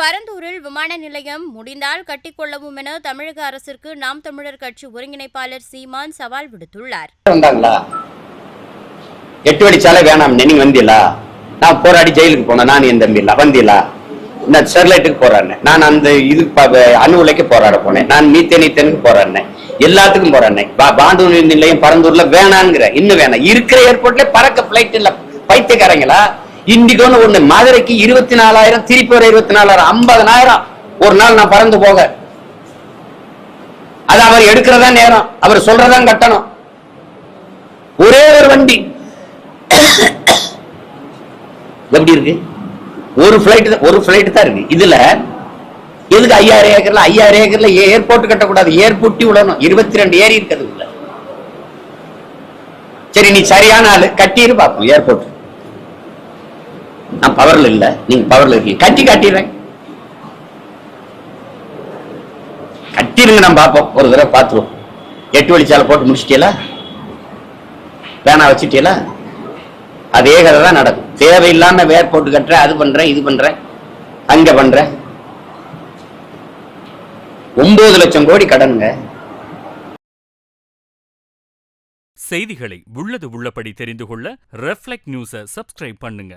பரந்தூரில் விமான நிலையம் முடிந்தால் கட்டிக்கொள்ளவும் என தமிழக அரசிற்கு நாம் தமிழர் கட்சி ஒருங்கிணைப்பாளர் சீமான் சவால் விடுத்துள்ளார். 8 வழிச்சாலை வேணாம், நீங்க வந்தீங்களா? நான் போராடி ஜெயிலுக்கு போனேன். நான் என் தம்பி இல்ல வந்தீங்களா? நான் ஸ்டெர்லைட்டுக்கு போராடினேன். நான் அந்த இது அணு உலைக்கு போராட போனேன். நான் மீத்தேனுக்கு போராடினேன். எல்லாத்துக்கும் போராடினேன். பாண்டூர் நிலையம் பரந்தூர்ல வேணாங்கிற இன்னும் வேணாம். இருக்கிற ஏர்போர்ட்ல பறக்க பிளைட் இல்ல. பைத்தியக்காரங்களா? இண்டிகோன்னு ஒண்ணு மதுரைக்கு 24,000, திருப்பி ஒரு 24,000, 50,000 ஒரு நாள் நான் பறந்து போக. அது அவர் எடுக்கிறதா நேரம், அவர் சொல்றதான் கட்டணம். ஒரே ஒரு வண்டி எப்படி இருக்கு? ஒரு பிளைட் தான் இருக்கு. இதுல எதுக்கு 5,000 ஏக்கர்ல ஏர்போர்ட் கட்டக்கூடாது? ஏர்போர்ட்டி விடணும். 22 ஏரி இருக்குது உள்ள. சரி, நீ சரியான ஆளு, கட்டிரு பாப்போம் ஏர்போர்ட். நான் பவர்ல இல்ல, நீங்க பவர்ல இருக்கீங்க. காட்டிடுறேன். கட்டிருங்க, நான் பார்ப்போம். ஒரு தடவை பார்த்துருவோம். 8 வழிச்சாலை போட்டு முடிச்சிட்டீங்களா? வேணா வச்சுட்டீங்களா? அதே கதை தான் நடக்கும். தேவையில்லாம ஏர்போர்ட் கட்டுறேன், அது பண்றேன், இது பண்றேன், அங்க பண்றேன். 9 லட்சம் கோடி கடனுங்க. செய்திகளை உள்ளது உள்ளபடி தெரிந்து கொள்ள ரெஃப்ளெக்ட் நியூஸை சப்ஸ்கிரைப் பண்ணுங்க.